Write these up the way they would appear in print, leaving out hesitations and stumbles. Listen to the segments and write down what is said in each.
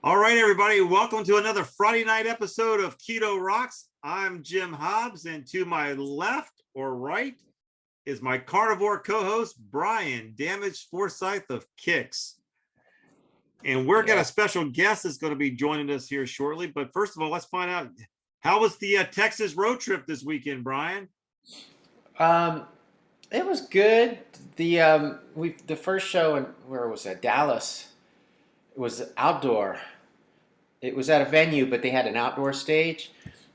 All right, everybody, welcome to another Friday night episode of Keto Rocks. I'm Jim Hobbs, and to my left or right is my carnivore co-host, Brian Damaged Forsythe of Kix. And we're got a special guest that's going to be joining us here shortly. But first of all, let's find out, how was the Texas road trip this weekend, Brian? It was good. The first show in, where was that? Dallas. It was outdoor. It was at a venue, but they had an outdoor stage,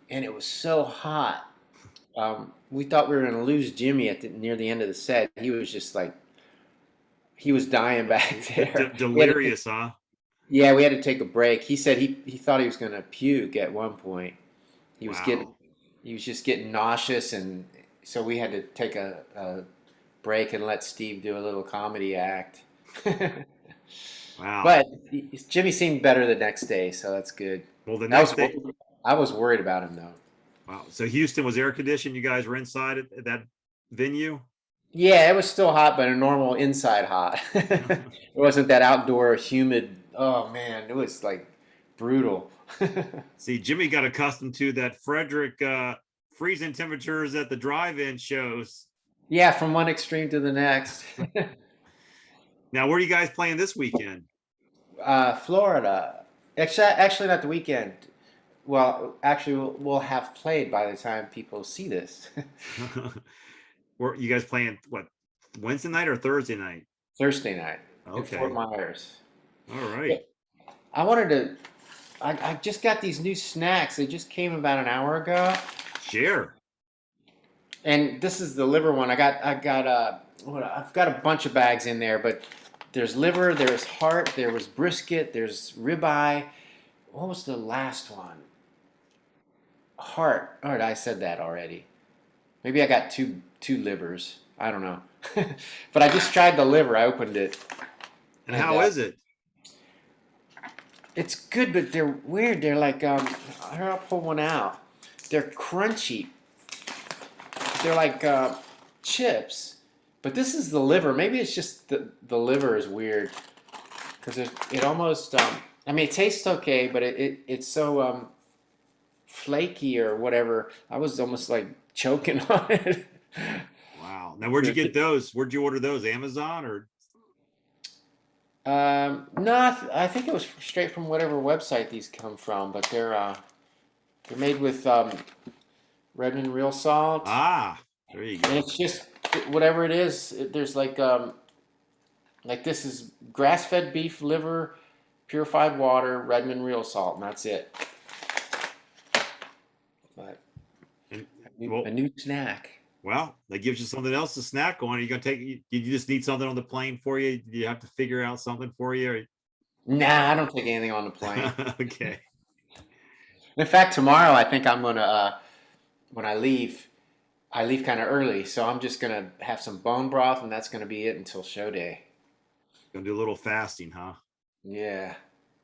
and it was so hot. We thought we were going to lose Jimmy near the end of the set. He was just like, he was dying back there. Delirious, huh? Yeah, we had to take a break. He said he thought he was going to puke at one point. He was just getting nauseous, and so we had to take a break and let Steve do a little comedy act. Wow. But Jimmy seemed better the next day, so that's good. Well, the next day, I was worried about him, though. Wow. So Houston was air conditioned. You guys were inside at that venue? Yeah, it was still hot, but a normal inside hot. It wasn't that outdoor humid. Oh, man, it was like brutal. See, Jimmy got accustomed to that Frederick freezing temperatures at the drive-in shows. Yeah, from one extreme to the next. Now, where are you guys playing this weekend? Florida. Actually, not the weekend. Well, actually, we'll have played by the time people see this. Were you guys playing, what, Wednesday night or Thursday night? Thursday night in Okay. Fort Myers. All right. I wanted to. I just got these new snacks. They just came about an hour ago. Share. And this is the liver one. I've got a bunch of bags in there, but there's liver, there's heart, there was brisket, there's ribeye. What was the last one? Heart. All right, I said that already. Maybe I got two livers. I don't know. But I just tried the liver. I opened it. And how is it? It's good, but they're weird. They're like, I'll pull one out. They're crunchy. They're like chips. But this is the liver. Maybe it's just the liver is weird. Because it almost, I mean, it tastes okay, but it's so flaky or whatever. I was almost like choking on it. Wow. Now, where'd you get those? Where'd you order those? Amazon or? No, I think it was straight from whatever website these come from, but they're made with Redmond real salt. Ah, there you go. And it's just whatever it is. There's like this is grass-fed beef liver, purified water, Redmond real salt, and that's it. But a new snack. Well, that gives you something else to snack on. Are you gonna take? Did you just need something on the plane for you? Did you have to figure out something for you? Or? Nah, I don't take anything on the plane. Okay. In fact, tomorrow I think I'm gonna when I leave kind of early, so I'm just gonna have some bone broth, and that's gonna be it until show day. Gonna do a little fasting, huh? Yeah.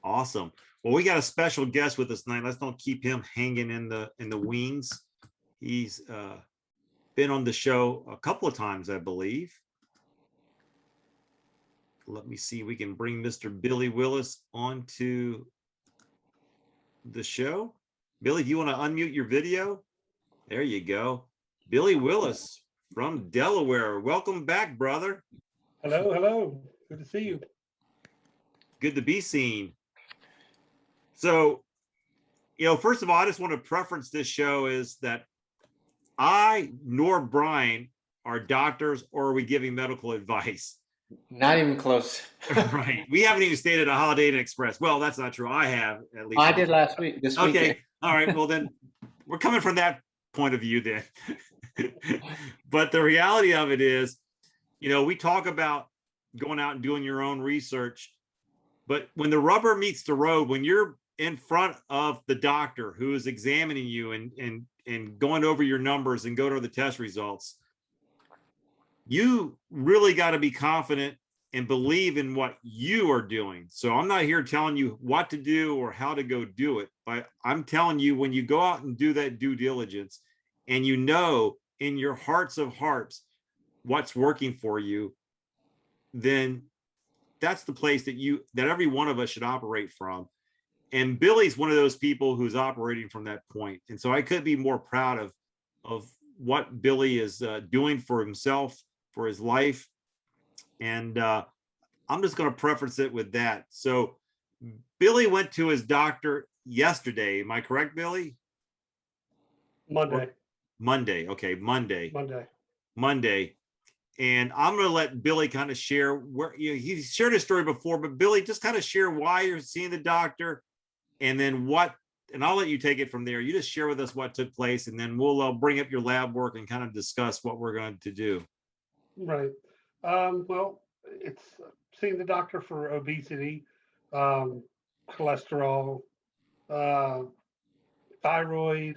Awesome. Well, we got a special guest with us tonight. Let's don't keep him hanging in the wings. He's been on the show a couple of times, I believe. Let me see. We can bring Mr. Billy Willis onto the show. Billy, do you want to unmute your video? There you go. Billy Willis from Delaware. Welcome back, brother. Hello, hello. Good to see you. Good to be seen. So, first of all, I just want to preference this show is that I nor Brian are doctors, or are we giving medical advice? Not even close. Right. We haven't even stayed at a Holiday Inn Express. Well, that's not true. I have, at least. I did last week. This weekend. Okay. All right. Well, then we're coming from that point of view then. But the reality of it is, we talk about going out and doing your own research, but when the rubber meets the road, when you're in front of the doctor who is examining you and going over your numbers and go to the test results, you really got to be confident and believe in what you are doing. So I'm not here telling you what to do or how to go do it, but I'm telling you, when you go out and do that due diligence and in your hearts of hearts what's working for you, then that's the place that every one of us should operate from. And Billy's one of those people who's operating from that point. And so I couldn't be more proud of what Billy is doing for himself, for his life. And I'm just going to preface it with that. So Billy went to his doctor yesterday. Am I correct, Billy? Monday. Monday. Okay. Monday. Monday. And I'm going to let Billy kind of share where, you know, he's shared his story before, but Billy, just kind of share why you're seeing the doctor, and then what, and I'll let you take it from there. You just share with us what took place, and then we'll bring up your lab work and kind of discuss what we're going to do. Right. Well, it's seeing the doctor for obesity, cholesterol, thyroid.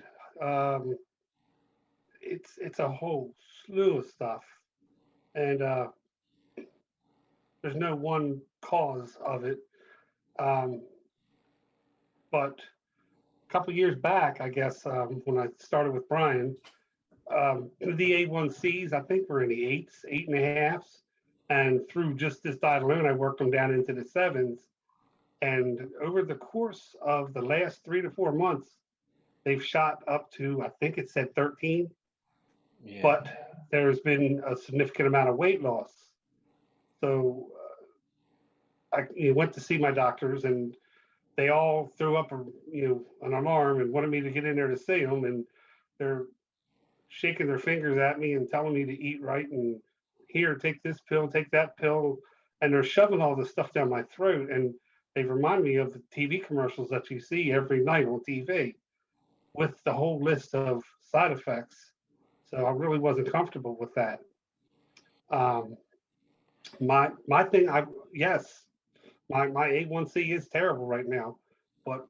It's a whole slew of stuff, and there's no one cause of it. But a couple of years back, I guess, when I started with Brian, the A1Cs, I think were in the 8s, 8.5s. And through just this diet alone, I worked them down into the 7s. And over the course of the last 3 to 4 months, they've shot up to, I think it said 13. Yeah. But there's been a significant amount of weight loss. So I went to see my doctors, and they all threw up an alarm and wanted me to get in there to see them. And they're shaking their fingers at me and telling me to eat right, and here, take this pill, take that pill. And they're shoving all this stuff down my throat. And they remind me of the TV commercials that you see every night on TV with the whole list of side effects. So I really wasn't comfortable with that. My thing, yes, my A1C is terrible right now, but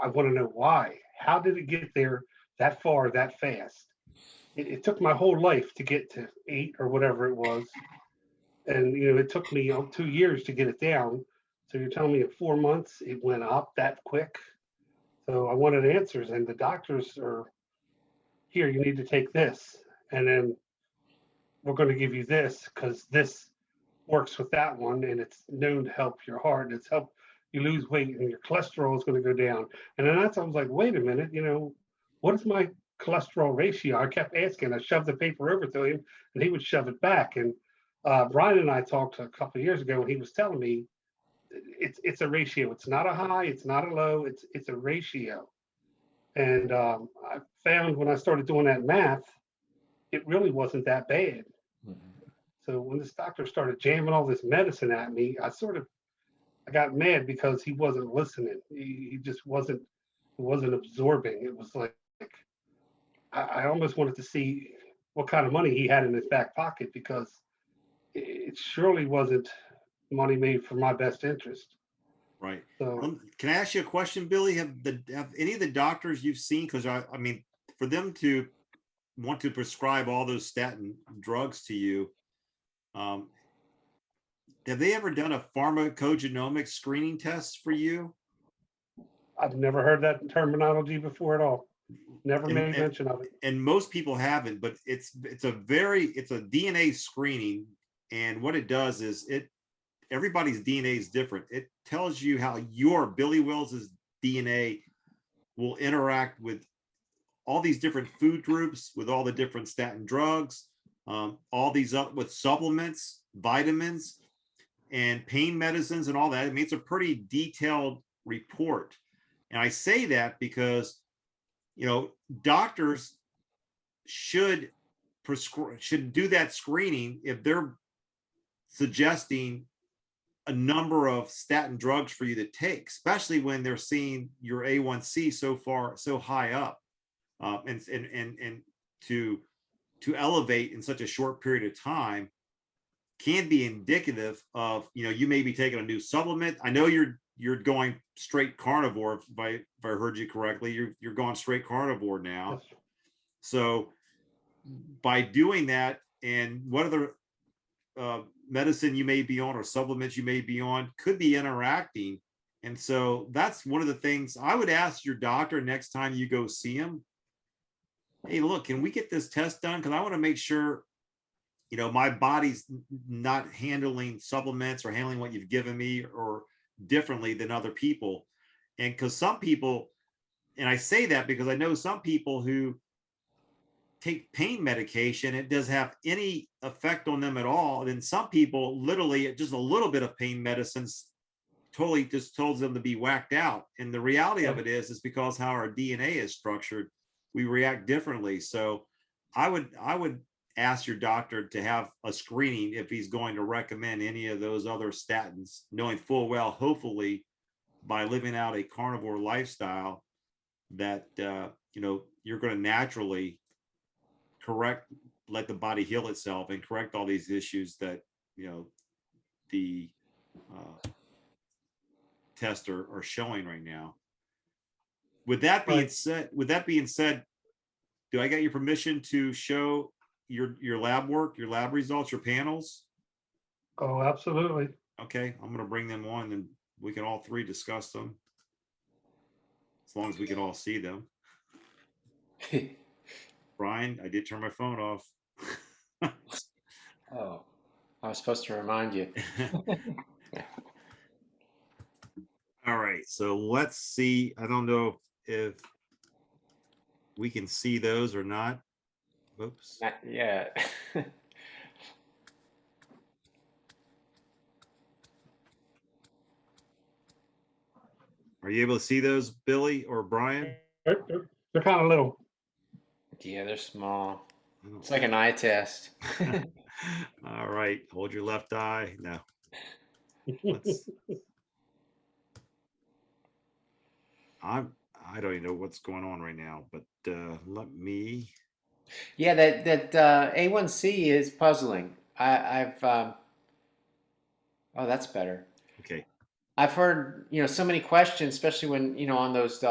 I want to know why. How did it get there that far, that fast? It took my whole life to get to 8 or whatever it was. And, it took me 2 years to get it down. So you're telling me in 4 months, it went up that quick. So I wanted answers, and the doctors are, here, you need to take this. And then we're going to give you this because this works with that one, and it's known to help your heart. It's help you lose weight, and your cholesterol is going to go down. And then I was like, wait a minute, what is my cholesterol ratio? I kept asking. I shoved the paper over to him, and he would shove it back. And Brian and I talked a couple of years ago, and he was telling me it's a ratio. It's not a high. It's not a low. It's a ratio. And I found when I started doing that math, it really wasn't that bad. Mm-hmm. So when this doctor started jamming all this medicine at me, I got mad because he wasn't listening. He just wasn't absorbing. It was like I almost wanted to see what kind of money he had in his back pocket, because it surely wasn't money made for my best interest. Right. So can I ask you a question, Billy? Have any of the doctors you've seen, because I mean, for them to want to prescribe all those statin drugs to you, have they ever done a pharmacogenomic screening test for you? I've never heard that terminology before at all. Never made mention of it. And most people haven't, but it's a DNA screening. And what it does is everybody's DNA is different. It tells you how your Billy Wills's DNA will interact with all these different food groups, with all the different statin drugs, all these up with supplements, vitamins, and pain medicines and all that. I mean, it's a pretty detailed report. And I say that because, doctors should do that screening if they're suggesting a number of statin drugs for you to take, especially when they're seeing your A1C so high up, and to elevate in such a short period of time can be indicative of, you may be taking a new supplement. I know you're going straight carnivore. If I heard you correctly, you're going straight carnivore now. Yes. So by doing that, and what other medicine you may be on or supplements you may be on could be interacting. And so that's one of the things I would ask your doctor next time you go see him. Hey, look, can we get this test done? Because I want to make sure, my body's not handling supplements or handling what you've given me or differently than other people. And because some people, and I say that because I know some people who take pain medication, it doesn't have any effect on them at all. And then some people, literally, just a little bit of pain medicines totally just tells them to be whacked out. And the reality of it is because how our DNA is structured, we react differently. So I would ask your doctor to have a screening if he's going to recommend any of those other statins, knowing full well, hopefully, by living out a carnivore lifestyle, that you're going to naturally let the body heal itself and correct all these issues that the tests are showing right now. With that being said, do I get your permission to show your lab work, your lab results, your panels? Oh, absolutely. Okay, I'm going to bring them on and we can all three discuss them, as long as we can all see them. Brian, I did turn my phone off. Oh, I was supposed to remind you. All right, so let's see. I don't know if we can see those or not. Oops. Yeah. Are you able to see those, Billy or Brian? They're kind of little. Yeah, they're small. It's like an eye test. All right, hold your left eye. No. I don't even know what's going on right now, but let me. Yeah, that A1C is puzzling. I've oh, that's better. Okay. I've heard so many questions, especially when on those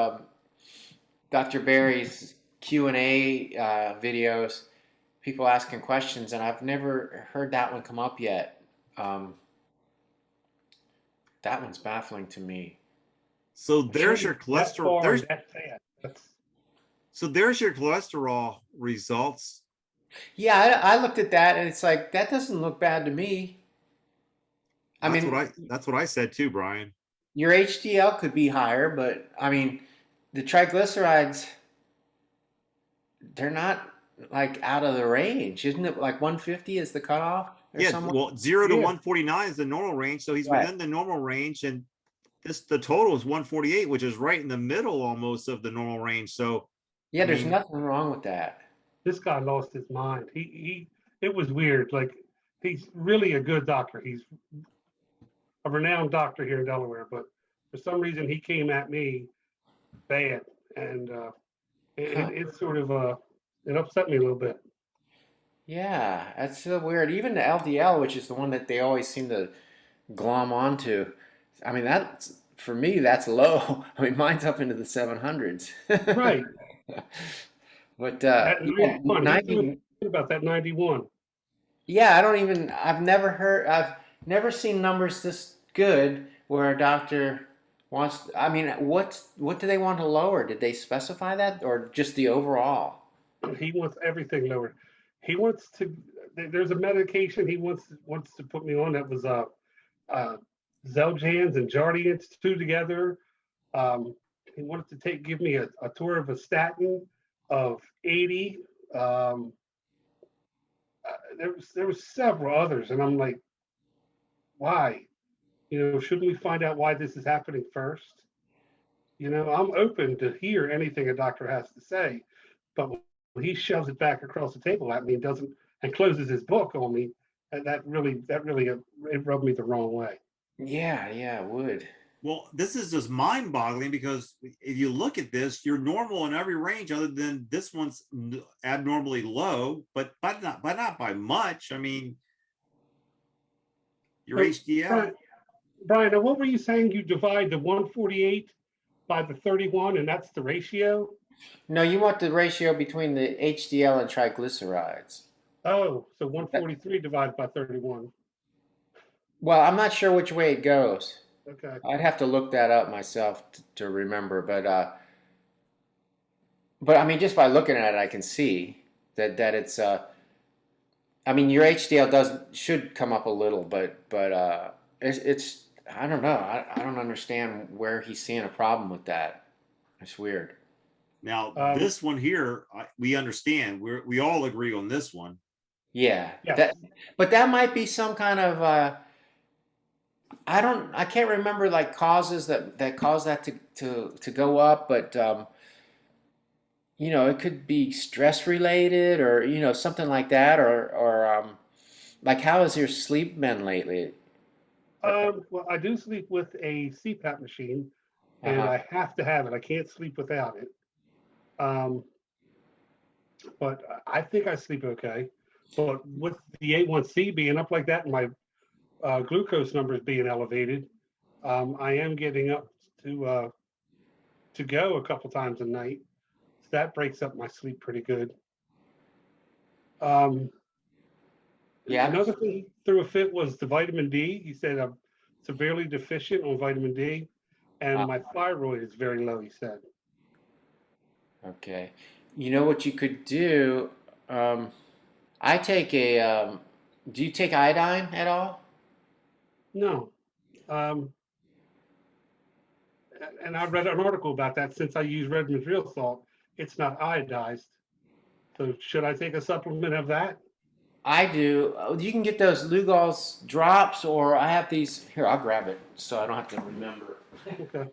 Dr. Barry's Q&A videos, people asking questions, and I've never heard that one come up yet. That one's baffling to me. So there's your cholesterol. So there's your cholesterol results. Yeah, I looked at that, and it's like, that doesn't look bad to me. That's what I said too, Brian. Your HDL could be higher, but I mean, the triglycerides, they're not like out of the range, isn't it? Like 150 is the cutoff? Yeah, well, 0 to 149 is the normal range, so he's within the normal range, and the total is 148, which is right in the middle almost of the normal range. So yeah, there's nothing wrong with that. This guy lost his mind. It was weird. Like, he's really a good doctor. He's a renowned doctor here in Delaware, but for some reason he came at me bad, and it sort of it upset me a little bit. Yeah, that's so weird. Even the LDL, which is the one that they always seem to glom onto, I mean, that's, for me, that's low. I mean, mine's up into the 700s. Right. But That 91, 90, about that 91. yeah, I've never seen numbers this good where a doctor wants, I mean, what do they want to lower? Did they specify that, or just the overall? He wants everything lowered. He wants to, there's a medication he wants to put me on that was Xeljanz and Jardiance, two together. He wanted to give me a tour of a statin of 80. There was several others, and I'm like, why? Shouldn't we find out why this is happening first? I'm open to hear anything a doctor has to say, but when he shoves it back across the table at me and closes his book on me, that really it rubbed me the wrong way. Yeah, it would. Well, this is just mind-boggling, because if you look at this, you're normal in every range other than this one's abnormally low, but not by much. I mean, your HDL. Brian, what were you saying? You divide the 148 by the 31, and that's the ratio? No, you want the ratio between the HDL and triglycerides. Oh, so 143 divided by 31. Well, I'm not sure which way it goes. Okay. I'd have to look that up myself to remember, but I mean, just by looking at it, I can see that it's I mean, your HDL should come up a little, but it's I don't know. I don't understand where he's seeing a problem with that. It's weird. Now, Um, this one here, we understand. We all agree on this one. Yeah, yes. but that might be some kind of I can't remember like causes that cause that to go up, but it could be stress related or something like that, or like how has your sleep been lately? Well, I do sleep with a CPAP machine, and Uh-huh. I have to have it. I can't sleep without it. Um, but I think I sleep okay. But with the A1C being up like that and my glucose numbers being elevated, I am getting up to go a couple times a night. So that breaks up my sleep pretty good. Um, Yeah. Another thing he threw a fit was the vitamin D. He said I'm severely deficient on vitamin D, and Uh, my thyroid is very low. He said, okay. You know what you could do? Um, I take a. Do you take iodine at all? no. Um, and I read an article about that. Since I use red material salt, it's not iodized. So should I take a supplement of that? I do. You can get those Lugol's drops, or I have these. Here, I'll grab it so I don't have to remember. Okay.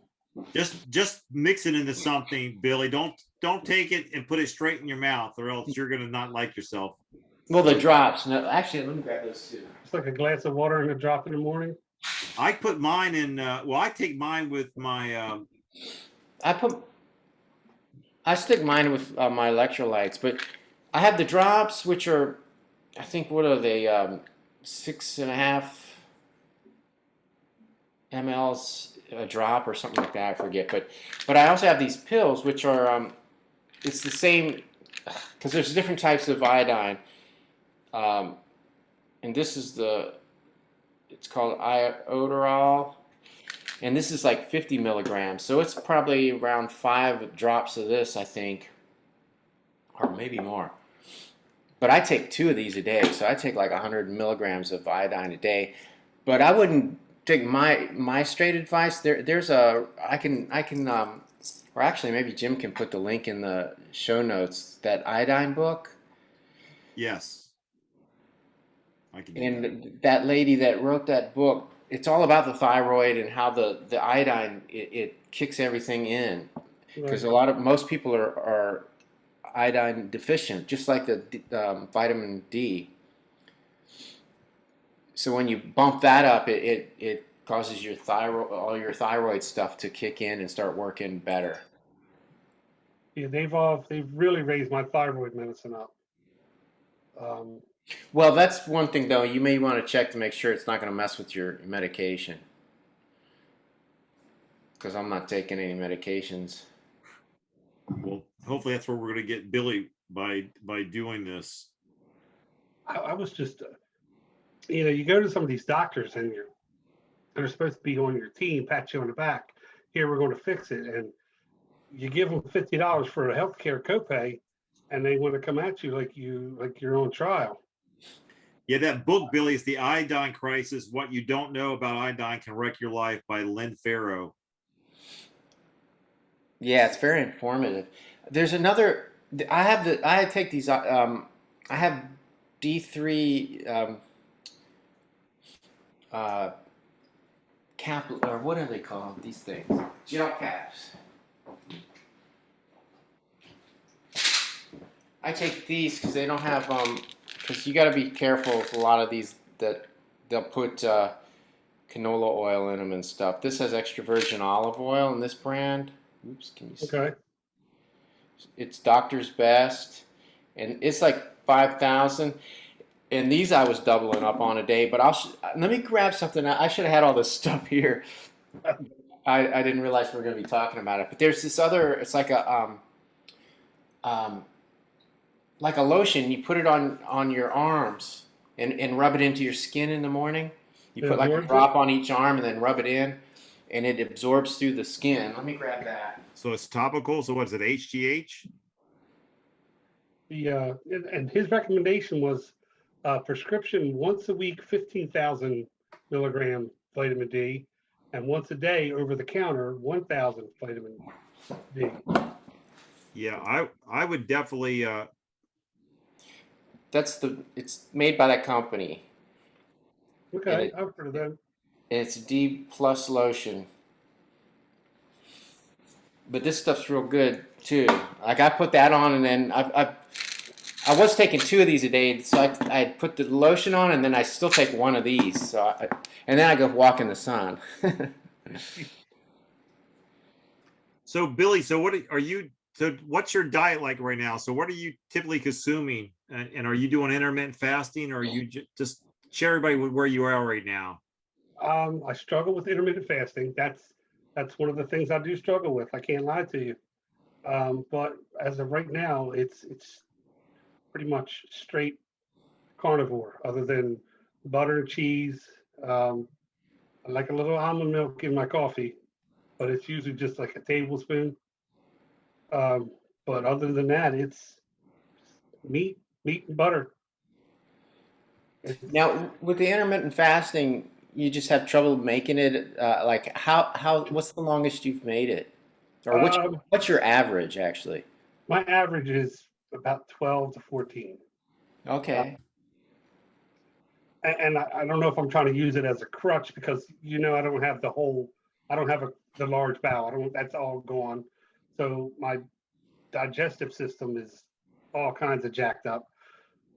Just mix it into something, Billy. Don't take it and put it straight in your mouth, or else you're gonna not like yourself. Well, the drops. No, actually, let me grab those too. It's like a glass of water and a drop in the morning. I put mine in. Well, I take mine with my. I put. I stick mine with my electrolytes, but I have the drops, which are, I think, what are they? 6.5 mLs a drop or something like that. I forget. But I also have these pills, which are it's the same because there's different types of iodine. Um, and this is it's called iodoral, and this is like 50 milligrams, so it's probably around 5 drops of this, I think, or maybe more. But I take 2 of these a day, so I take like 100 milligrams of iodine a day. But I wouldn't take my straight advice. There's a I can or actually maybe Jim can put the link in the show notes, that iodine book. Yes, I can do that. And that lady that wrote that book, it's all about the thyroid and how the iodine it kicks everything in, because Right. most people are iodine deficient, just like the vitamin D. So when you bump that up, it causes your thyroid, all your thyroid stuff to kick in and start working better. Yeah, they've really raised my thyroid medicine up. Um, Well, that's one thing though. You may want to check to make sure it's not going to mess with your medication, because I'm not taking any medications. Well, hopefully that's where we're gonna get Billy by doing this. I was just, you go to some of these doctors and they're supposed to be on your team, pat you on the back. Here, we're going to fix it, and you give them $50 for a healthcare copay, and they want to come at you like you're on trial. Yeah, that book, Billy, is The Iodine Crisis: What You Don't Know About Iodine Can Wreck Your Life by Lynn Farrow. Yeah, it's very informative. There's another. I take these. I have D3 uh, cap, or what are they called? These things, gel caps. I take these because they don't have because you got to be careful with a lot of these that they'll put canola oil in them and stuff. This has extra virgin olive oil in this brand. Oops, can you see? Okay. It's Doctor's Best, and it's like 5,000. And these I was doubling up on a day, but let me grab something. I should have had all this stuff here. I didn't realize we were going to be talking about it. But there's this other. It's um, like a lotion. You put it on your arms and rub it into your skin in the morning. You It put like a absorbs it? drop on each arm and then rub it in, and it absorbs through the skin. Let me grab that. So it's topical. So what's it? HGH? And his recommendation was prescription once a week, 15,000 milligram vitamin D, and once a day over the counter 1,000 vitamin D. Yeah, I would definitely It's made by that company, and Okay, I've heard of them. it's D plus lotion. But this stuff's real good too. Like I put that on, and then I was taking 2 of these a day, so I put the lotion on, and then I still take 1 of these. And then I go walk in the sun. So Billy, so what are you? So what's your diet like right now? So what are you typically consuming, and are you doing intermittent fasting, or are you just share everybody with where you are right now? I struggle with intermittent fasting. That's one of the things I do struggle with. I can't lie to you. But as of right now, it's pretty much straight carnivore, other than butter, cheese. I like a little almond milk in my coffee, but it's usually just like a tablespoon. Um, but other than that, it's meat and butter. It's, Now, with the intermittent fasting, you just have trouble making it. Like what's the longest you've made it, or um, what's your average actually? my average is about 12 to 14. Uh, Okay. and I don't know if I'm trying to use it as a crutch because I don't have the large bowel. I don't. That's all gone. So my digestive system is all kinds of jacked up.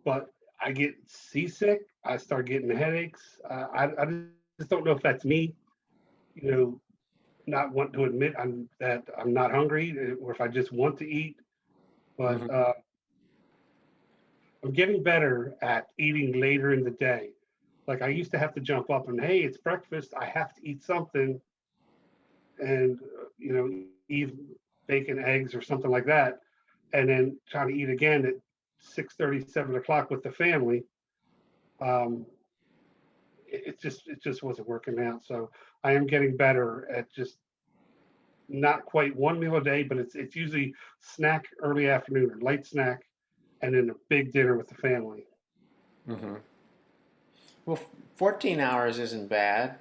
But I get seasick. I start getting headaches. I just don't know if that's me, you know, not want to admit that I'm not hungry, or if I just want to eat. But Hmm. I'm getting better at eating later in the day. Like I used to have to jump up and, hey, it's breakfast. I have to eat something, and eat bacon, eggs, or something like that, and then trying to eat again at 6:30, 7 o'clock with the family. Um, it just wasn't working out. So I am getting better at just not quite one meal a day, but it's usually snack early afternoon or light snack, and then a big dinner with the family. Hmm. Well, 14 hours isn't bad.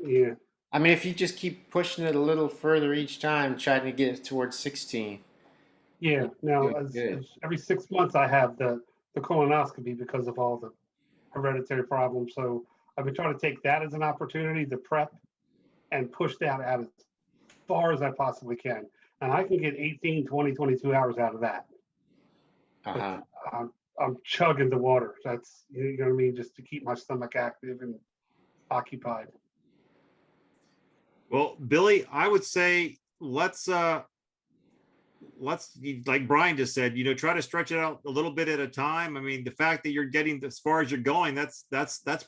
Yeah, I mean, if you just keep pushing it a little further each time, trying to get it towards 16, yeah. you're Now, doing good. as every 6 months, I have the colonoscopy because of all the hereditary problems. So I've been trying to take that as an opportunity to prep and push that out as far as I possibly can. And I can get 18, 20, 22 hours out of that. But Uh-huh. I'm chugging the water. That's, you know what I mean, just to keep my stomach active and occupied. Well, Billy, I would say let's like Brian just said, try to stretch it out a little bit at a time. I mean, the fact that you're getting as far as you're going, that's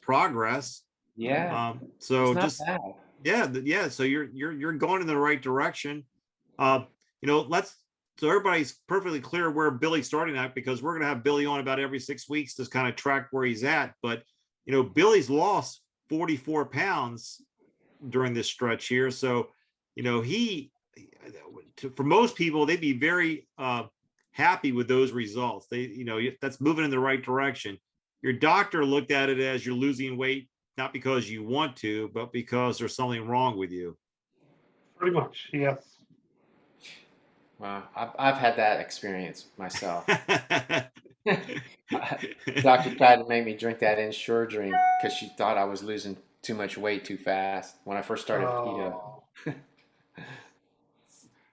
progress. Yeah, it's So not just bad. yeah, so you're going in the right direction. uh let's so everybody's perfectly clear where Billy's starting at, because we're going to have Billy on about every 6 weeks to kind of track where he's at. But Billy's lost 44 pounds during this stretch here. So he for most people, they'd be very happy with those results. That's moving in the right direction. Your doctor looked at it as you're losing weight not because you want to, but because there's something wrong with you. Pretty much, yes. Wow, I've had that experience myself. Doctor tried to make me drink that Ensure drink because she thought I was losing too much weight too fast when I first started keto. Oh,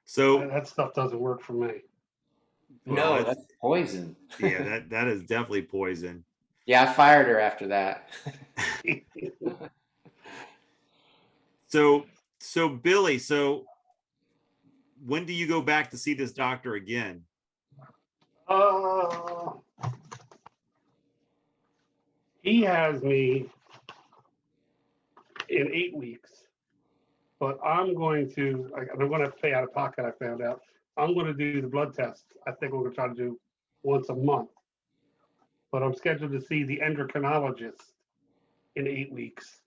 So that stuff doesn't work for me. well, No, that's that's poison. yeah, that is definitely poison. Yeah, I fired her after that. So Billy, so when do you go back to see this doctor again? uh, he has me in 8 weeks, but I'm going to pay out of pocket. I found out I'm going to do the blood test. I think we're going to try to do once a month, but I'm scheduled to see the endocrinologist in 8 weeks.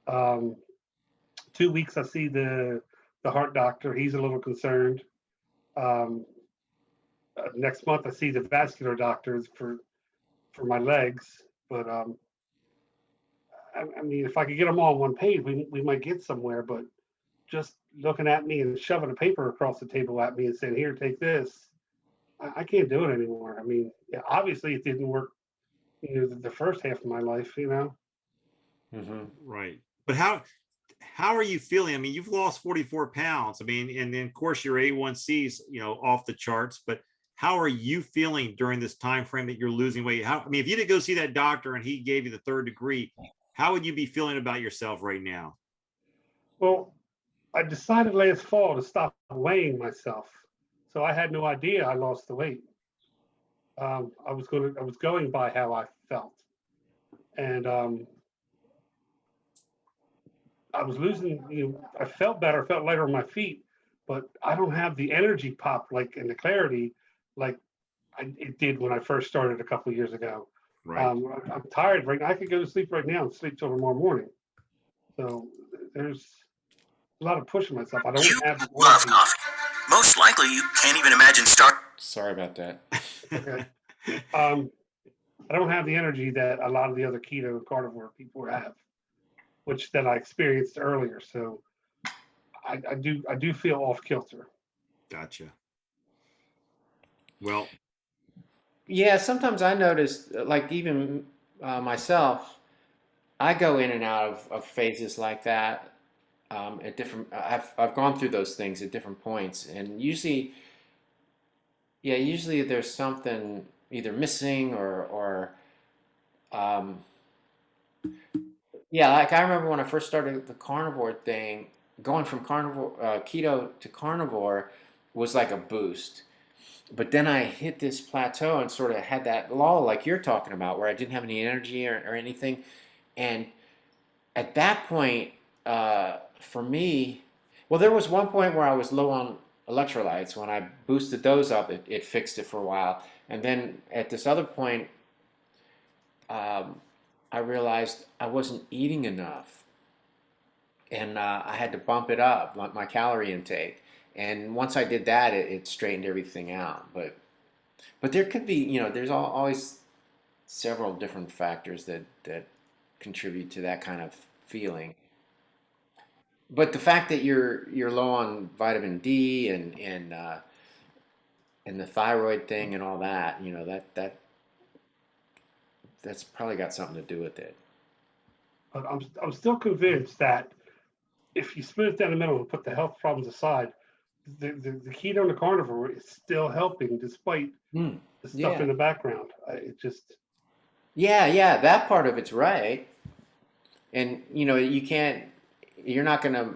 Um, 2 weeks I see the heart doctor. He's a little concerned. Um, Next month I see the vascular doctors for my legs, but I mean, if I could get them all on one page, we might get somewhere. But just looking at me and shoving a paper across the table at me and saying, "Here, take this," I can't do it anymore. I mean, yeah, obviously it didn't work, the first half of my life, Mm-hmm. Right. But how are you feeling? I mean, you've lost 44 pounds. I mean, and then of course your A1C's, off the charts, but how are you feeling during this time frame that you're losing weight? I mean, if you did go see that doctor and he gave you the 3rd degree, how would you be feeling about yourself right now? Well, I decided last fall to stop weighing myself. So I had no idea I lost the weight. I was going by how I felt. And I was losing, I felt better, felt lighter on my feet, but I don't have the energy pop and the clarity like it did when I first started a couple of years ago. Right. I'm tired right now. I could go to sleep right now and sleep till tomorrow morning. So there's a lot of pushing myself. I don't have the love energy. coffee. Most likely, you can't even imagine Sorry about that. Okay. I don't have the energy that a lot of the other keto and carnivore people have, which that I experienced earlier. So I do feel off kilter. Gotcha. Well, Yeah, sometimes I notice, like even myself, I go in and out of phases like that at different. I've gone through those things at different points, and usually, yeah, usually there's something either missing or um, yeah. Like I remember when I first started the carnivore thing, going from carnivore keto to carnivore was like a boost. But then I hit this plateau and sort of had that lull like you're talking about, where I didn't have any energy or anything. And at that point, for me, well, there was one point where I was low on electrolytes. When I boosted those up, it fixed it for a while. And then at this other point, um, I realized I wasn't eating enough. And I had to bump it up, my calorie intake. And once I did that, it straightened everything out. But there could be, there's always several different factors that contribute to that kind of feeling. But the fact that you're low on vitamin D and the thyroid thing and all that, that's probably got something to do with it. But I'm still convinced that if you split it down the middle and put the health problems aside, the keto and the carnivore is still helping despite the stuff Yeah. in the background. It just Yeah, that part of it's right. And you're not going to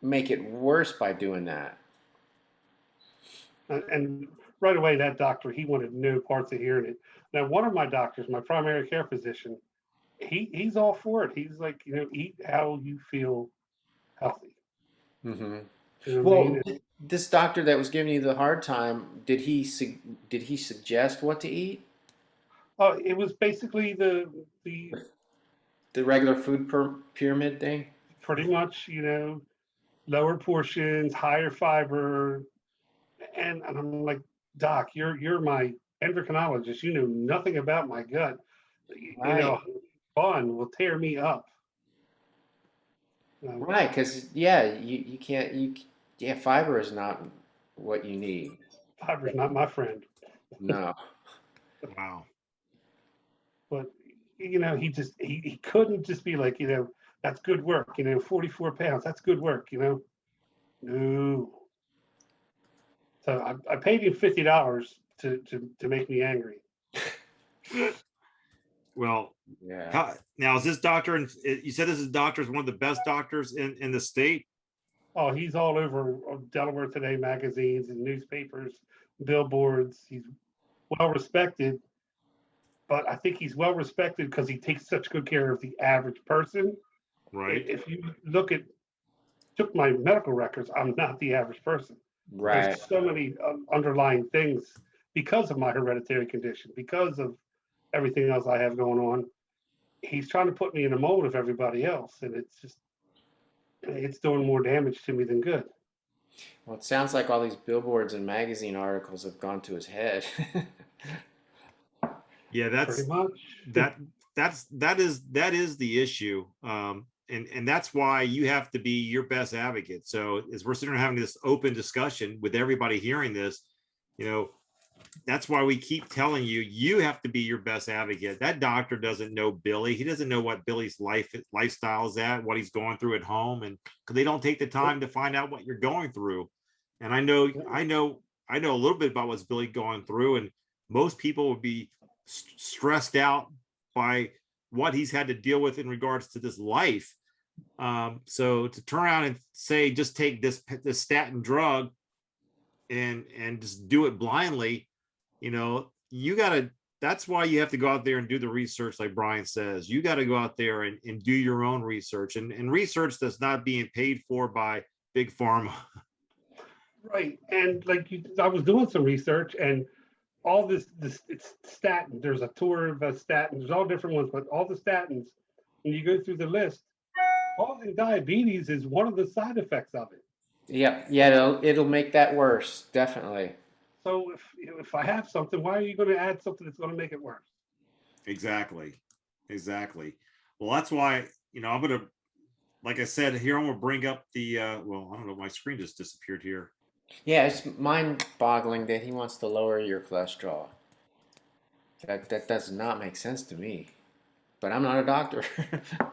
make it worse by doing that. and right away that doctor, he wanted no parts of hearing it. Now one of my doctors, my primary care physician, he's all for it. He's like, eat how you feel healthy. Mm-hmm. You know what I Well, mean? this doctor that was giving you the hard time, did he suggest what to eat? It was basically the The regular food pyramid thing? pretty much, lower portions, higher fiber, and I'm like, Doc, you're my endocrinologist. You know nothing about my gut. Right. Fun will tear me up. Right, because yeah, you can't yeah, fiber is not what you need. Fiber's not my friend. No. wow. But he couldn't just be like, that's good work. 44 pounds, that's good work. No. So I paid him $50 to make me angry. Well, Yeah. now is this doctor, and you said this doctor is one of the best doctors in the state? Oh, he's all over Delaware Today magazines and newspapers, billboards. He's well respected, but I think he's well respected because he takes such good care of the average person. Right. If you took my medical records, I'm not the average person. Right. There's so many underlying things because of my hereditary condition, because of everything else I have going on. He's trying to put me in a mold of everybody else, and it's doing more damage to me than good. Well, it sounds like all these billboards and magazine articles have gone to his head. Yeah, Pretty much. that is the issue. And that's why you have to be your best advocate. So as we're sitting here having this open discussion with everybody hearing this, that's why we keep telling you, you have to be your best advocate. That doctor doesn't know Billy. He doesn't know what Billy's lifestyle is at, what he's going through at home. And because they don't take the time to find out what you're going through. And I know a little bit about what's Billy going through, and most people would be stressed out by what he's had to deal with in regards to this life. So to turn around and say, just take this statin drug and just do it blindly, that's why you have to go out there and do the research. Like Brian says, you got to go out there and do your own research, and research that's not being paid for by big pharma. Right. And I was doing some research, and all this it's statin. There's a tour of statins. There's all different ones, but all the statins, when you go through the list, causing diabetes is one of the side effects of it. Yeah, it'll make that worse, definitely. So if I have something, why are you going to add something that's going to make it worse? Exactly. Well, that's why, I'm going to, like I said, here I'm going to bring up the, I don't know, my screen just disappeared here. Yeah, it's mind-boggling that he wants to lower your cholesterol. That does not make sense to me. But I'm not a doctor.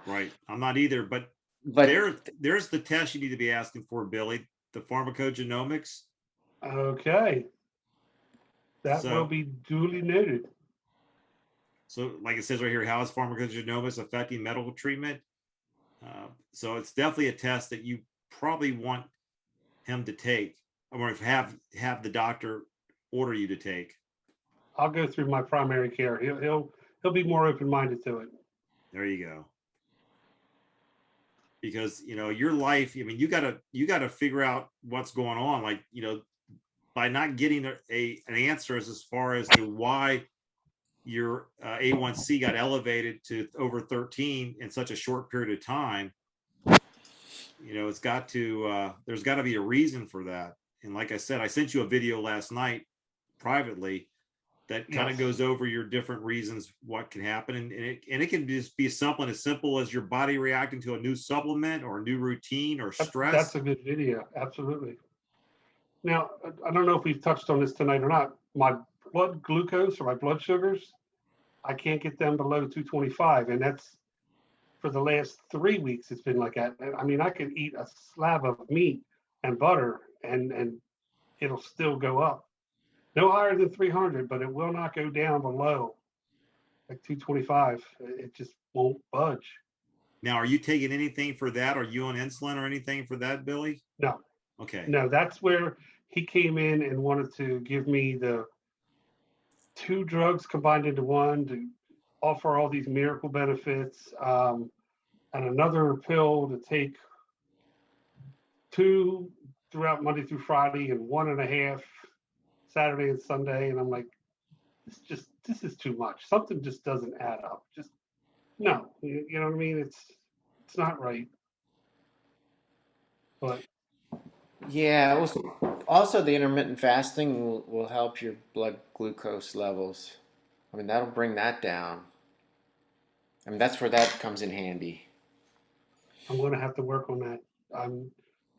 Right. I'm not either. But there's the test you need to be asking for, Billy, the pharmacogenomics. Okay. That will be duly noted. So like it says right here, how is pharmacogenomics affecting medical treatment? So it's definitely a test that you probably want him to take, or have the doctor order you to take. I'll go through my primary care. He'll be more open-minded to it. There you go. Because your life, you gotta figure out what's going on. Like, by not getting an answer as far as to why your A1C got elevated to over 13 in such a short period of time, it's got to there's got to be a reason for that. And like I said, I sent you a video last night privately that kind of goes over your different reasons what can happen, and it can just be something as simple as your body reacting to a new supplement or a new routine or stress. That's a good video, absolutely. Now, I don't know if we've touched on this tonight or not. My blood glucose or my blood sugars, I can't get them below 225, and that's for the last 3 weeks. It's been like that. I could eat a slab of meat and butter, and it'll still go up. No higher than 300, but it will not go down below like 225. It just won't budge. Now, are you taking anything for that? Are you on insulin or anything for that, Billy? No. Okay. No, that's where he came in and wanted to give me the 2 drugs combined into one to offer all these miracle benefits, and another pill to take 2 throughout Monday through Friday and 1.5 Saturday and Sunday. And I'm like, this is too much. Something just doesn't add up. Just no, you know what I mean? It's not right. But yeah, also the intermittent fasting will help your blood glucose levels. That'll bring that down. That's where that comes in handy. I'm going to have to work on that.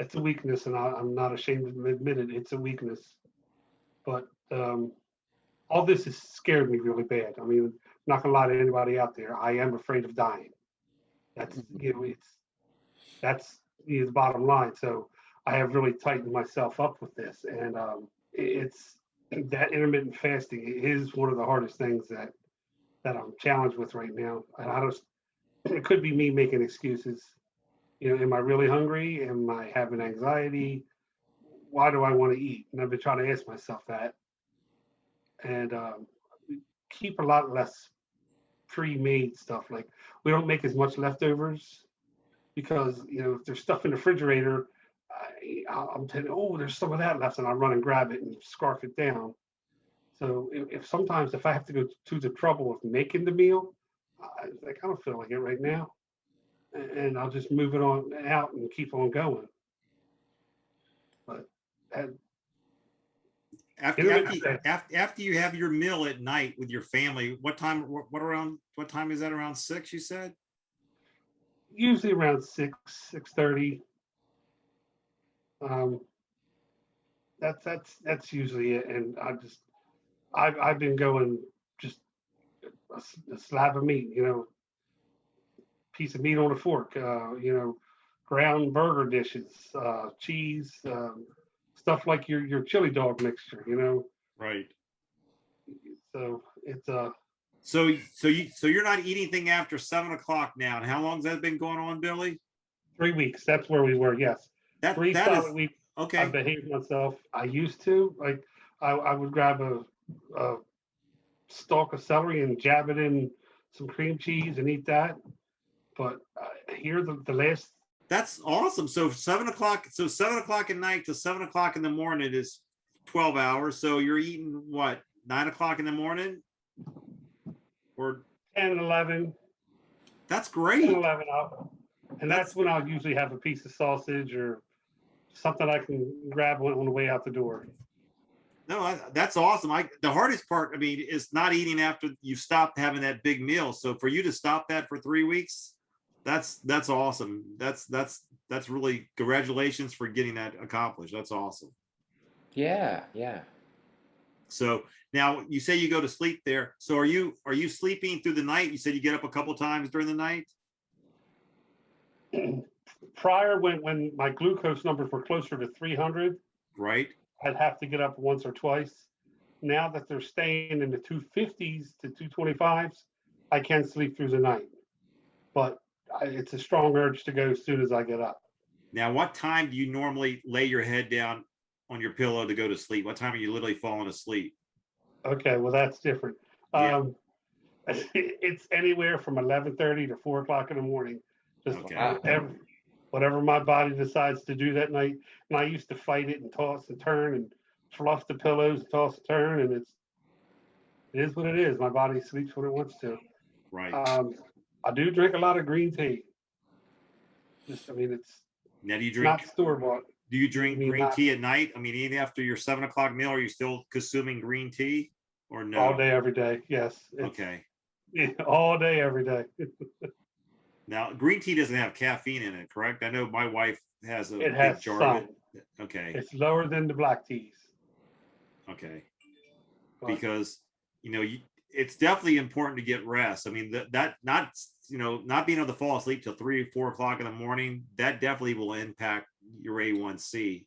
It's a weakness, and I'm not ashamed to admit it. It's a weakness. But all this has scared me really bad. I'm not going to lie to anybody out there. I am afraid of dying. That's that's the bottom line. So I have really tightened myself up with this, and it's that intermittent fasting is one of the hardest things that I'm challenged with right now. And it could be me making excuses. Am I really hungry? Am I having anxiety? Why do I want to eat? And I've been trying to ask myself that. And keep a lot less pre-made stuff. Like, we don't make as much leftovers because, if there's stuff in the refrigerator, I'm telling, oh, there's some of that left, and I run and grab it and scarf it down. So if I have to go to the trouble of making the meal, I don't feel like it right now. And I'll just move it on out and keep on going. But after you have your meal at night with your family, what time is that? Around 6, you said? Usually around 6:30. That's usually it. And I've been going just a slab of meat, piece of meat on a fork, ground burger dishes, cheese, stuff like your chili dog mixture, Right. So it's So you're not eating anything after 7 o'clock now. And how long has that been going on, Billy? 3 weeks. That's where we were. Yes, That 3 that solid is weeks. I okay. behaved myself. I used to I would grab a stalk of celery and jab it in some cream cheese and eat that. But here the last That's awesome. So 7 o'clock. So 7 o'clock at night to 7 o'clock in the morning is 12 hours. So you're eating what, 9 o'clock in the morning? Or 10, 11. That's 10, great. 11 up. And that's when I'll usually have a piece of sausage or something I can grab on the way out the door. No, that's awesome. The hardest part, I mean, is not eating after you stopped having that big meal. So for you to stop that for 3 weeks, that's awesome. That's really, congratulations for getting that accomplished. That's awesome. Yeah. So now you say you go to sleep there. So are you sleeping through the night? You said you get up a couple times during the night? Prior, when my glucose numbers were closer to 300, Right. I'd have to get up once or twice. Now that they're staying in the 250s to 225s, I can sleep through the night. But it's a strong urge to go as soon as I get up. Now, what time do you normally lay your head down on your pillow to go to sleep? What time are you literally falling asleep? Okay, well, that's different. Yeah. It's anywhere from 11:30 to 4 o'clock in the morning. Just Okay. whatever my body decides to do that night. And I used to fight it and toss and turn and fluff the pillows, toss and turn, and it is what it is. My body sleeps when it wants to. Right. I do drink a lot of green tea. It's Now, do you drink? not store bought. Do you drink green not tea at night? I mean, even after your 7 o'clock meal, are you still consuming green tea, or no? all day, every day. Yes. Okay. All day, every day. Now, green tea doesn't have caffeine in it, correct? I know my wife has a It big has jar some. of it. Okay. It's lower than the black teas. Okay. But Because it's definitely important to get rest. I mean, that not being able to fall asleep till 3 or 4 o'clock in the morning, that definitely will impact your A1C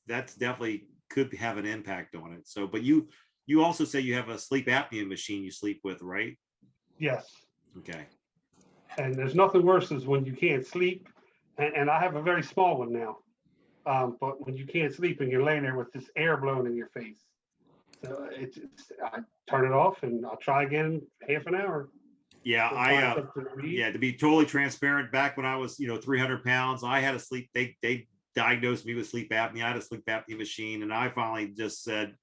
that's definitely could have an impact on it. So, but you also say you have a sleep apnea machine you sleep with, right? yes. Okay. And there's nothing worse is when you can't sleep. And I have a very small one now. But when you can't sleep and you're laying there with this air blowing in your face. So I turn it off and I'll try again in half an hour. Yeah, to be totally transparent, back when I was 300 pounds, I had a sleep, they diagnosed me with sleep apnea. I had a sleep apnea machine, and I finally just said,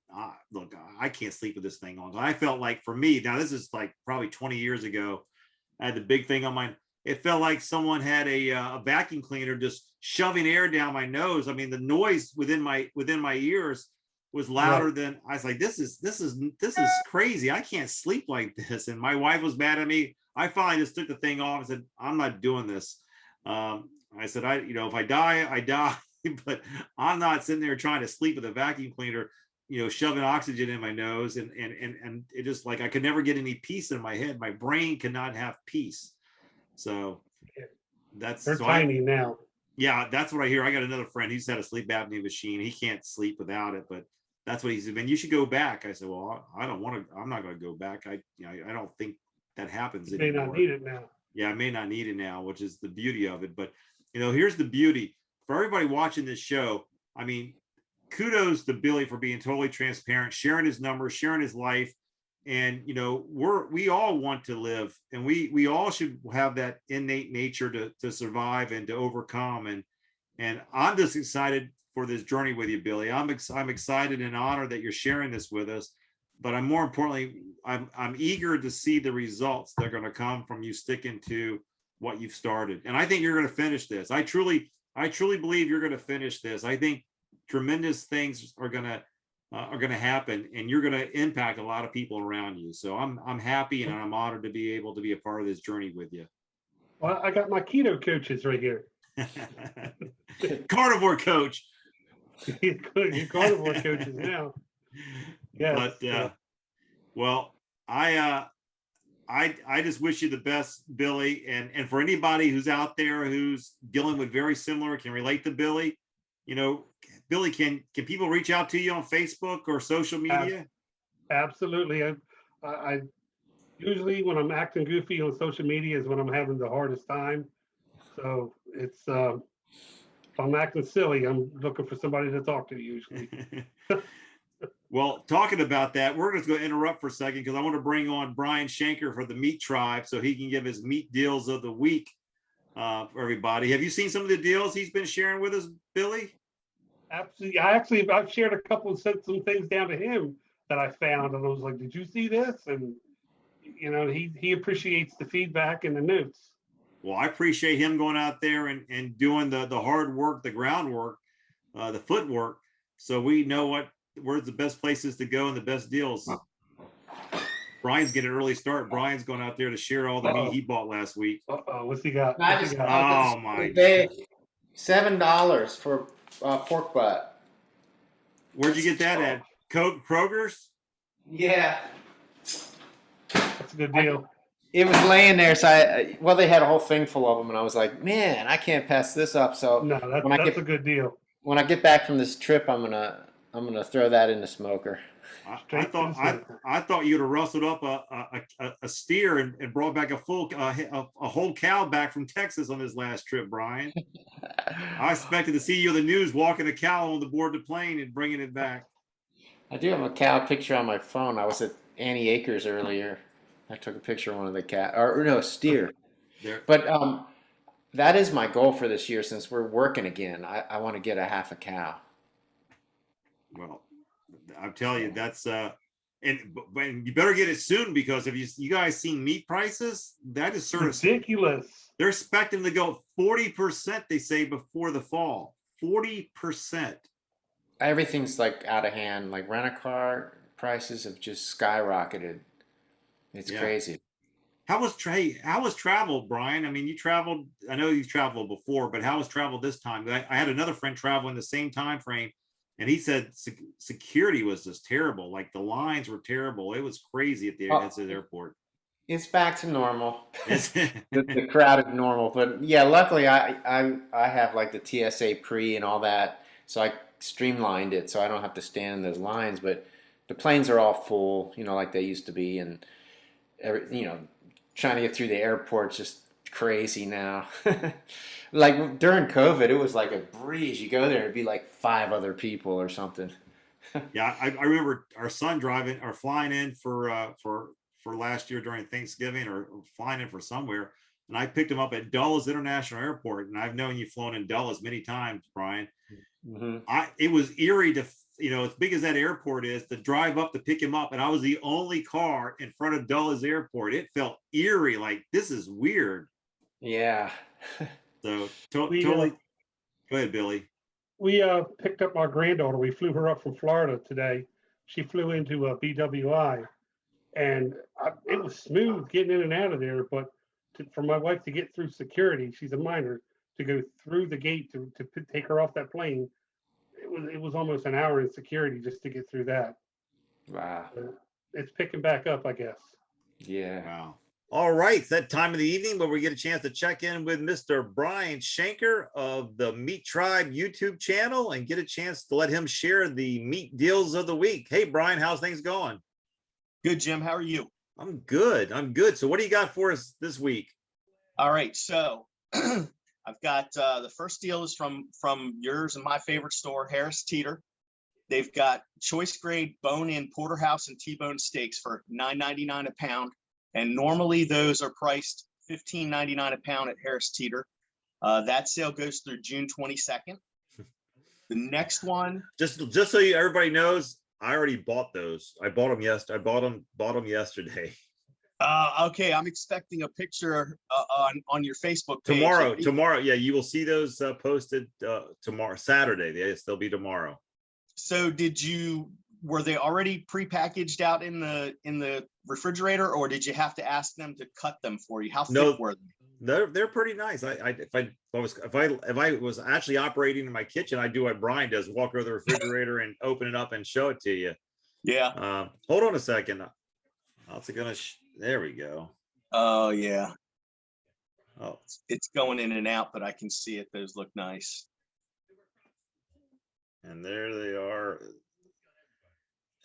look, I can't sleep with this thing on. I felt like, for me, now this is like probably 20 years ago, I had the big thing on my, it felt like someone had a vacuum cleaner just shoving air down my nose. I mean, the noise within my ears was louder than, I was like, this is crazy. I can't sleep like this. And my wife was mad at me. I finally just took the thing off and said, I'm not doing this. I said, if I die, I die, but I'm not sitting there trying to sleep with a vacuum cleaner, shoving oxygen in my nose. And it just, like, I could never get any peace in my head. My brain cannot have peace. So they're tiny now. Yeah, that's what I hear. I got another friend who's had a sleep apnea machine. He can't sleep without it, but that's what he said. Man, you should go back. I said, well, I don't want to. I'm not going to go back. I don't think that happens anymore. You may not need it now. Yeah, I may not need it now, which is the beauty of it. But here's the beauty for everybody watching this show. I mean, kudos to Billy for being totally transparent, sharing his numbers, sharing his life. And we all want to live, and we all should have that innate nature to survive and to overcome. And I'm just excited for this journey with you, Billy. I'm excited and honored that you're sharing this with us. But I'm more importantly, I'm eager to see the results that are going to come from you sticking to what you've started. And I think you're going to finish this. I truly believe you're going to finish this. I think tremendous things are going to are going to happen, and you're going to impact a lot of people around you. So I'm happy and I'm honored to be able to be a part of this journey with you. Well, I got my keto coaches right here. Carnivore coach. Your carnivore coaches now. Yes. But well, I just wish you the best, Billy, and for anybody who's out there who's dealing with very similar, can relate to Billy. You know, Billy, can people reach out to you on Facebook or social media? Absolutely. I usually, when I'm acting goofy on social media, is when I'm having the hardest time. So it's if I'm acting silly, I'm looking for somebody to talk to usually. Well, talking about that, we're just going to interrupt for a second because I want to bring on Brian Shanker for the Meat Tribe so he can give his meat deals of the week for everybody. Have you seen some of the deals he's been sharing with us, Billy? Absolutely. I've shared a couple and sent some things down to him that I found, and I was like, "Did you see this?" And you know, he appreciates the feedback and the notes. Well, I appreciate him going out there and doing the hard work, the groundwork, the footwork, so we know where's the best places to go and the best deals. Brian's getting an early start. Brian's going out there to share all the meat he bought last week. What's he got? I What's just he got? Oh my! $7 for pork butt. Where'd you get that at? Kroger's? Yeah. That's a good deal. It was laying there, so well, they had a whole thing full of them, and I was like, man, I can't pass this up. So No, that's a good deal. When I get back from this trip, I'm gonna throw that in the smoker. I thought you'd have rustled up a steer and brought back a whole cow back from Texas on his last trip, Brian. I expected to see you in the news walking a cow on the board of the plane and bringing it back. I do have a cow picture on my phone. I was at Annie Acres earlier. I took a picture of one of the steer. There. But that is my goal for this year. Since we're working again, I want to get a half a cow. Well, I'm telling you, that's and you better get it soon, because if you guys seen meat prices, that is sort of ridiculous. They're expecting to go 40%, they say, before the fall. 40%. Everything's like out of hand. Like rent-a-car prices have just skyrocketed. It's crazy. How was travel, Brian? I mean, you traveled. I know you've traveled before, but how was travel this time? I had another friend traveling the same time frame, and he said security was just terrible. Like the lines were terrible. It was crazy at the airport. It's back to normal. the crowd is normal, but yeah, luckily I have like the TSA pre and all that, so I streamlined it so I don't have to stand in those lines. But the planes are all full, like they used to be, and trying to get through the airport's just crazy now. Like during COVID, it was like a breeze. You go there and it'd be like 5 other people or something. Yeah, I remember our son flying in for last year during Thanksgiving, or flying in for somewhere, and I picked him up at Dulles International Airport, and I've known you flown in Dulles many times, Brian. Mm-hmm. It was eerie to, as big as that airport is, to drive up to pick him up, and I was the only car in front of Dulles Airport. It felt eerie, like this is weird. Yeah. So totally. Go ahead, Billy. We picked up our granddaughter. We flew her up from Florida today. She flew into BWI, and it was smooth getting in and out of there. But for my wife to get through security, she's a minor, to go through the gate to take her off that plane, it was almost an hour in security just to get through that. Wow. It's picking back up, I guess. Yeah. Wow. All right, it's that time of the evening where we get a chance to check in with Mr. Brian Shanker of the Meat Tribe YouTube channel and get a chance to let him share the meat deals of the week. Hey, Brian, how's things going? Good, Jim. How are you? I'm good. So what do you got for us this week? All right. So I've got the first deal is from yours and my favorite store, Harris Teeter. They've got choice grade bone-in porterhouse and T-bone steaks for $9.99 a pound. And normally those are priced $15.99 a pound at Harris Teeter. That sale goes through June 22nd. The next one, just so everybody knows, I already bought those. I bought them yesterday. Bought them yesterday. Okay, I'm expecting a picture on your Facebook page. Tomorrow. Yeah, you will see those posted tomorrow, Saturday. Yes, they'll be tomorrow. So did you were they already prepackaged out in the refrigerator, or did you have to ask them to cut them for you? How thick were they? They're pretty nice. If I was actually operating in my kitchen, I'd do what Brian does: walk over the refrigerator and open it up and show it to you. Yeah. Hold on a second. How's it gonna? There we go. Oh yeah. Oh, It's going in and out, but I can see it. Those look nice. and there they are.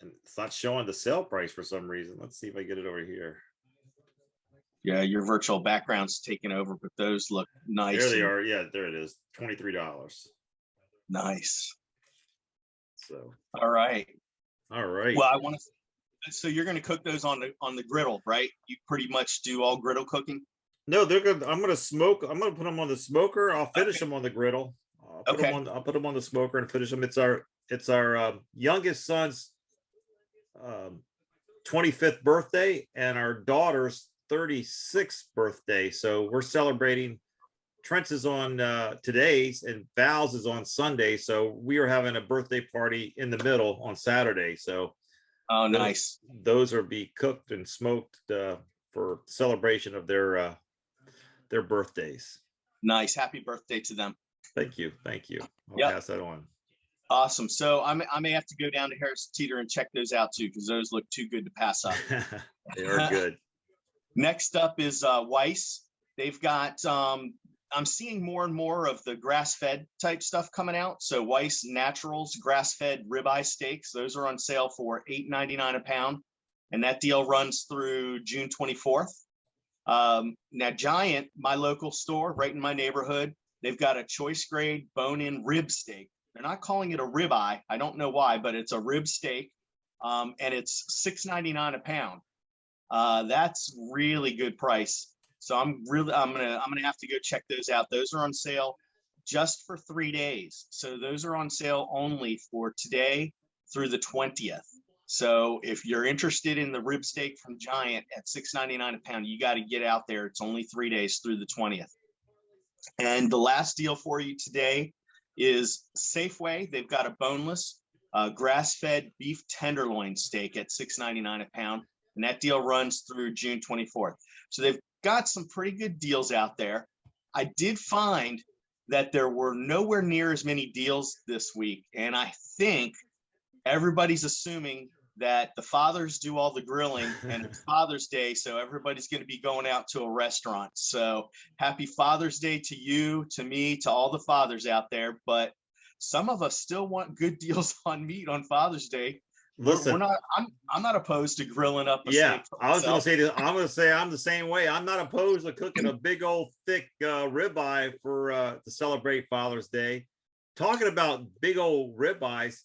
And it's not showing the sale price for some reason. Let's see if I get it over here. Yeah, your virtual background's taken over, but those look nice. There they are. Yeah, there it is. $23. Nice. So. All right. All right. Well, I want to. So you're going to cook those on the griddle, right? You pretty much do all griddle cooking. No, they're good. I'm gonna smoke. I'm gonna put them on the smoker. I'll finish them on the griddle. I'll put them on the smoker and finish them. It's our youngest son's 25th birthday and our daughter's 36th birthday. So we're celebrating. Trent's is on today's and Val's is on Sunday. So we are having a birthday party in the middle on Saturday. So oh, nice. Those are be cooked and smoked for celebration of their birthdays. Nice. Happy birthday to them. Thank you. I'll pass that on. Awesome. So I may have to go down to Harris Teeter and check those out too, because those look too good to pass up. They are good. Next up is Weiss. They've got I'm seeing more and more of the grass-fed type stuff coming out. So Weiss Naturals grass-fed ribeye steaks, those are on sale for $8.99 a pound, and that deal runs through June 24th. Now Giant, my local store right in my neighborhood, they've got a choice grade bone-in rib steak. They're not calling it a ribeye. I don't know why, but it's a rib steak, and it's $6.99 a pound. That's really good price. So I'm gonna have to go check those out. Those are on sale just for 3 days. So those are on sale only for today through the 20th. So if you're interested in the rib steak from Giant at $6.99 a pound, you got to get out there. It's only 3 days through the 20th. And the last deal for you today is Safeway. They've got a boneless grass-fed beef tenderloin steak at $6.99 a pound, and that deal runs through June 24th. So they've got some pretty good deals out there. I did find that there were nowhere near as many deals this week, and I think everybody's assuming that the fathers do all the grilling and it's Father's Day, so everybody's going to be going out to a restaurant. So happy Father's Day to you, to me, to all the fathers out there. But some of us still want good deals on meat on Father's Day. Listen, I'm not opposed to grilling up a yeah, steak. I was going to say this. I'm going to say I'm the same way. I'm not opposed to cooking a big old thick ribeye for to celebrate Father's Day. Talking about big old ribeyes,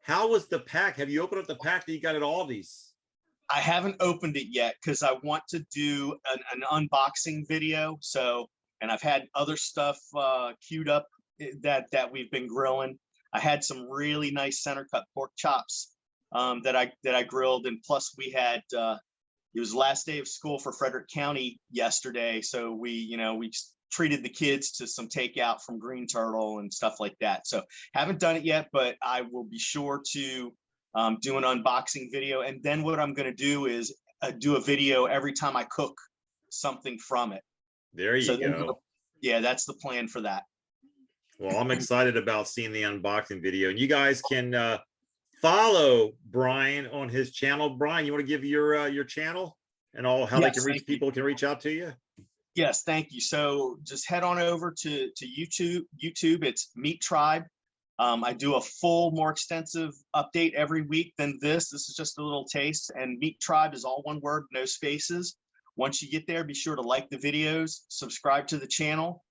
how was the pack? Have you opened up the pack that you got at Aldi's? I haven't opened it yet because I want to do an unboxing video. So, and I've had other stuff queued up that we've been grilling. I had some really nice center cut pork chops that I grilled, and plus we had it was the last day of school for Frederick County yesterday, so we treated the kids to some takeout from Green Turtle and stuff like that. So haven't done it yet, but I will be sure to do an unboxing video. And then what I'm going to do is do a video every time I cook something from it. There you go. Yeah, that's the plan for that. Well, I'm excited about seeing the unboxing video. And you guys can follow Brian on his channel. Brian, you want to give your channel and all how they can reach people can reach out to you? Yes, thank you. So just head on over to YouTube. It's Meat Tribe. I do a full, more extensive update every week than this. This is just a little taste. And Meat Tribe is all one word, no spaces. Once you get there, be sure to like the videos, subscribe to the channel,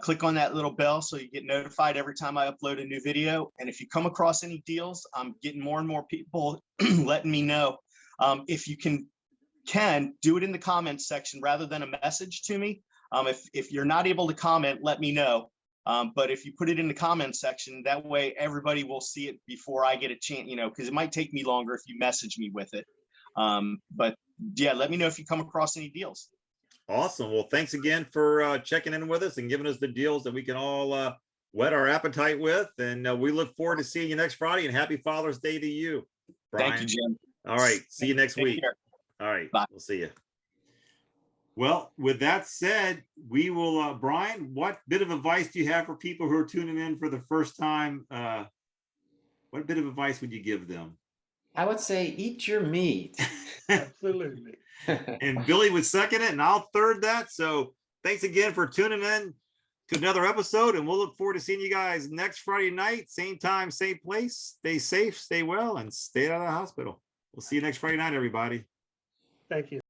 click on that little bell so you get notified every time I upload a new video. And if you come across any deals, I'm getting more and more people letting me know. If you can do it in the comments section rather than a message to me. If you're not able to comment, let me know. But if you put it in the comments section, that way everybody will see it before I get a chance, because it might take me longer if you message me with it. But yeah, let me know if you come across any deals. Awesome. Well, thanks again for checking in with us and giving us the deals that we can all whet our appetite with. And we look forward to seeing you next Friday, and happy Father's Day to you, Brian. Thank you, Jim. All right. See you next Take week. care. All right. Bye. We'll see you. Well, with that said, we will, Brian, what bit of advice do you have for people who are tuning in for the first time? What bit of advice would you give them? I would say eat your meat. Absolutely. And Billy would second it, and I'll third that. So thanks again for tuning in to another episode, and we'll look forward to seeing you guys next Friday night, same time, same place. Stay safe, stay well, and stay out of the hospital. We'll see you next Friday night, everybody. Thank you.